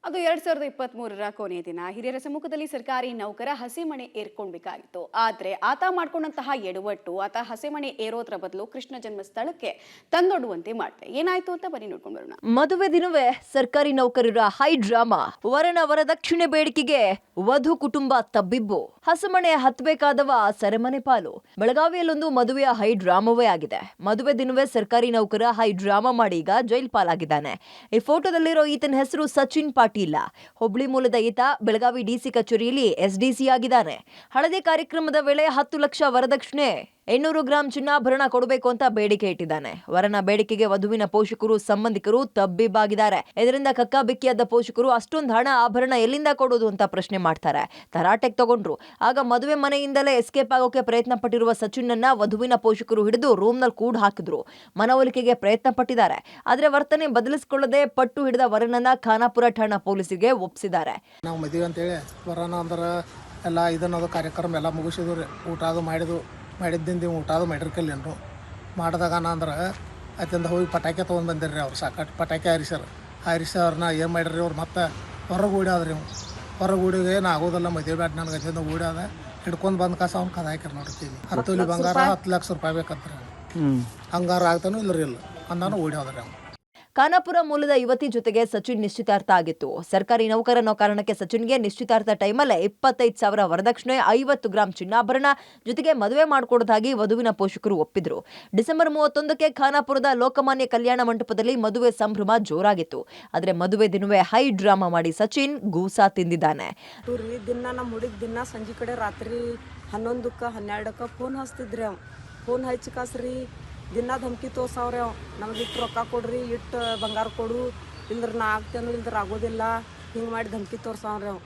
ಅದು 2023ರ ಕೊನೆಯ ದಿನ ಹಿರಿಯರ ಸಮ್ಮುಖದಲ್ಲಿ ಸರ್ಕಾರಿ ನೌಕರ ಹಸಿಮಣೆ ಏರ್ಕೊಳ್ಬೇಕಾಗಿತ್ತು. ಆದ್ರೆ ಆತ ಮಾಡ್ಕೊಂಡಂತಹ ಎಡವಟ್ಟು ಆತ ಹಸಿಮಣೆ ಏರೋದ್ರ ಬದಲು ಕೃಷ್ಣ ಜನ್ಮ ಸ್ಥಳಕ್ಕೆ ತಂದೊಡ್ಡುವಂತೆ ಮಾಡಿದೆ. ಏನಾಯ್ತು ಅಂತ ಬನ್ನಿ ನೋಡ್ಕೊಂಡು ಬರೋಣ. ಮದುವೆ ದಿನವೇ ಸರ್ಕಾರಿ ನೌಕರರ ಹೈ ಡ್ರಾಮಾ. ವರನ ವರದಕ್ಷಿಣೆ ಬೇಡಿಕೆಗೆ ವಧು ಕುಟುಂಬ ತಬ್ಬಿಬ್ಬು. ಹಸಮಣೆ ಹತ್ತಬೇಕಾದವ ಸೆರೆಮನೆ ಪಾಲು. ಬೆಳಗಾವಿಯಲ್ಲೊಂದು ಮದುವೆಯ ಹೈ ಡ್ರಾಮಾವೇ ಆಗಿದೆ. ಮದುವೆ ದಿನವೇ ಸರ್ಕಾರಿ ನೌಕರ ಹೈ ಡ್ರಾಮಾ ಮಾಡಿ ಈಗ ಜೈಲ್ ಪಾಲಾಗಿದ್ದಾನೆ. ಈ ಫೋಟೋದಲ್ಲಿರೋ ಈತನ ಹೆಸರು ಸಚಿನ್ ಪಾಟೀಲ್. ಹುಬ್ಳಿ ಮೂಲದ ಈತ ಬೆಳಗಾವಿ ಡಿಸಿ ಕಚೇರಿಯಲ್ಲಿ ಎಸ್ಡಿಸಿ ಆಗಿದ್ದಾನೆ. ಹಳದಿ ಕಾರ್ಯಕ್ರಮದ ವೇಳೆ 10 ಲಕ್ಷ ವರದಕ್ಷಿಣೆ 800 ಗ್ರಾಂ ಚಿನ್ನಾಭರಣ ಕೊಡಬೇಕು ಅಂತ ಬೇಡಿಕೆ ಇಟ್ಟಿದ್ದಾನೆ. ವರನ ಬೇಡಿಕೆಗೆ ವಧುವಿನ ಪೋಷಕರು ಸಂಬಂಧಿಕರು ತಬ್ಬಿಬ್ಬಾಗಿದ್ದಾರೆ. ಇದರಿಂದ ಕಕ್ಕಾಬಿಕ್ಕಿಯಾದ ಪೋಷಕರು ಅಷ್ಟೊಂದು ಹಣ ಆಭರಣ ಎಲ್ಲಿಂದ ಕೊಡೋದು ಅಂತ ಪ್ರಶ್ನೆ ಮಾಡ್ತಾರೆ. ತರಾಟೆಗೆ ತಗೊಂಡ್ರು. ಆಗ ಮದುವೆ ಮನೆಯಿಂದಲೇ ಎಸ್ಕೇಪ್ ಆಗೋಕೆ ಪ್ರಯತ್ನ ಪಟ್ಟಿರುವ ಸಚಿನ್ನನ್ನ ವಧುವಿನ ಪೋಷಕರು ಹಿಡಿದು ರೂಮ್ನಲ್ಲಿ ಕೂಡ ಹಾಕಿದ್ರು. ಮನವೊಲಿಕೆಗೆ ಪ್ರಯತ್ನ ಪಟ್ಟಿದ್ದಾರೆ. ಆದ್ರೆ ವರ್ತನೆ ಬದಲಿಸಿಕೊಳ್ಳದೆ ಪಟ್ಟು ಹಿಡಿದ ವರನನ್ನ ಖಾನಾಪುರ ಠಾಣಾ ಪೊಲೀಸರಿಗೆ ಒಪ್ಪಿಸಿದ್ದಾರೆ. ನಾವು ಮದುವೆ ಅಂತೇಳಿ ವರನ ಅಂದ್ರೆ ಎಲ್ಲ ಇದನ್ನದು ಕಾರ್ಯಕ್ರಮ ಎಲ್ಲ ಮುಗಿಸಿದ್ರು. ಊಟ ಅದು ಮಾಡಿದ್ದಿಂದ ಊಟ ಅದು ಮಾಡಿರ್ಕಲ್ಲೇನು ಮಾಡಿದಾಗ ಅಂದ್ರೆ ಅತ್ತಿಂದ ಹೋಗಿ ಪಟಾಕಿ ತೊಗೊಂಡು ಬಂದಿರ್ರಿ. ಅವ್ರು ಸಾಕಷ್ಟು ಪಟಾಕಿ ಹಾರಿಸೋರ್ನ ಏನು ಮಾಡಿರಿ ಅವ್ರು ಮತ್ತೆ ಹೊರಗೆ ಓಡ್ಯಾದ್ರಿ. ಅವ್ನು ಹೊರಗೆ ಓಡಿಗೆ ಏನು ಆಗೋದಿಲ್ಲ, ಮದುವೆ ಬ್ಯಾಟ್ ನನಗೆ ಅತ್ತಿಂದ ಓಡ್ಯಾದ ಹಿಡ್ಕೊಂಡು ಬಂದು ಕಾಸ ಅವ್ನು ಕದ ಹಾಕಿರಿ ನೋಡ್ತೀನಿ. 10 ತೊಲಿ ಬಂಗಾರ 10 ಲಕ್ಷ ರೂಪಾಯಿ ಬೇಕಂತ್ರಿ. ಹಂಗಾರ ಆಗ್ತಾನೂ ಇಲ್ಲರಿ ಇಲ್ಲ ಅಂದಾನು ಓಡ್ಯಾದ್ರಿ ಅವ್ನು. ಖಾನಾಪುರ ಮೂಲದ ಯುವತಿ ಜೊತೆಗೆ ಸಚಿನ್ ನಿಶ್ಚಿತಾರ್ಥ ಆಗಿತ್ತು. ಸರ್ಕಾರಿ ನೌಕರ ಅನ್ನೋ ಕಾರಣಕ್ಕೆ ಸಚಿನ್ಗೆ ನಿಶ್ಚಿತಾರ್ಥ ಟೈಮಲ್ಲೇ 25,000 ವರದಕ್ಷಿಣೆ 50 ಗ್ರಾಂ ಚಿನ್ನಾಭರಣ ಜೊತೆಗೆ ಮದುವೆ ಮಾಡಿಕೊಡೋದಾಗಿ ವಧುವಿನ ಪೋಷಕರು ಒಪ್ಪಿದ್ರು. ಡಿಸೆಂಬರ್ 31ಕ್ಕೆ ಖಾನಾಪುರದ ಲೋಕಮಾನ್ಯ ಕಲ್ಯಾಣ ಮಂಟಪದಲ್ಲಿ ಮದುವೆ ಸಂಭ್ರಮ ಜೋರಾಗಿತ್ತು. ಆದ್ರೆ ಮದುವೆ ದಿನವೇ ಹೈ ಡ್ರಾಮಾ ಮಾಡಿ ಸಚಿನ್ ಗೂಸಾ ತಿಂದಿದ್ದಾನೆ. ದಿನ ನಮ್ಮ ಹುಡುಗ ದಿನ ಸಂಜೆ ಕಡೆ ರಾತ್ರಿ 11ಕ್ಕೆ 12ಕ್ಕೆ ಫೋನ್ ಹಚ್ತಿದ್ರಿ. ಅವ್ ಫೋನ್ ಹಚ್ಚಿ ಕಾಸ್ರಿ ದಿನ ಧಮಕಿ ತೋರ್ಸವ್ರಿ. ಅವ್ ನಮಗೆ ಇಟ್ಟು ರೊಕ್ಕ ಕೊಡ್ರಿ, ಇಟ್ಟು ಬಂಗಾರ ಕೊಡು, ಇಲ್ದ್ರ ನಾ ಆಗ್ತೇನು ಇಲ್ದ್ರ ಆಗೋದಿಲ್ಲ, ಹಿಂಗೆ ಮಾಡಿ ಧಮಕಿ ತೋರ್ಸವ್ರಿ. ಅವ್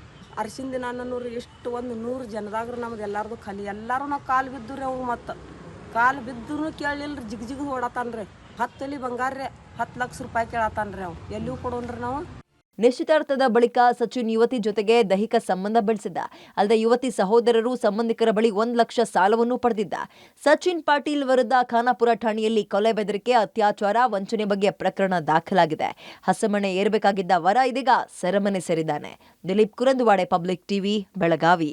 ಅರ್ಶಿನ ದಿನ ಅನ್ನೋರು ಎಷ್ಟು ಒಂದು 100 ಜನದಾಗ್ರಿ ನಮ್ದು ಎಲ್ಲಾರ್ದು ಖಾಲಿ. ಎಲ್ಲರೂ ನಾವು ಕಾಲು ಬಿದ್ದು ಅವು ಮತ್ತು ಕಾಲು ಬಿದ್ದು ಕೇಳಿಲ್ರಿ. ಜಿಗ್ ಓಡತಾನ್ರಿ. 10 ತೊಲಿ ಬಂಗಾರ ರೀ 10 ಲಕ್ಷ ರೂಪಾಯಿ ಕೇಳತ್ತಾನ್ರಿ. ಅವ್ ಎಲ್ಲಿಯೂ ಕೊಡೋನ್ರಿ ನಾವು. ನಿಶ್ಚಿತಾರ್ಥದ ಬಳಿಕ ಸಚಿನ್ ಯುವತಿ ಜೊತೆಗೆ ದೈಹಿಕ ಸಂಬಂಧ ಬೆಳೆಸಿದ್ದ. ಅಲ್ಲದೆ ಯುವತಿ ಸಹೋದರರು ಸಂಬಂಧಿಕರ ಬಳಿ 1 ಲಕ್ಷ ಸಾಲವನ್ನು ಪಡೆದಿದ್ದ. ಸಚಿನ್ ಪಾಟೀಲ್ ವಿರುದ್ಧ ಖಾನಾಪುರ ಠಾಣೆಯಲ್ಲಿ ಕೊಲೆ ಬೆದರಿಕೆ, ಅತ್ಯಾಚಾರ, ವಂಚನೆ ಬಗ್ಗೆ ಪ್ರಕರಣ ದಾಖಲಾಗಿದೆ. ಹಸಮಣೆ ಏರಬೇಕಾಗಿದ್ದ ವರ ಇದೀಗ ಸೆರೆಮನೆ ಸೇರಿದ್ದಾನೆ. Dilip Kurundwade, public TV, Belagavi.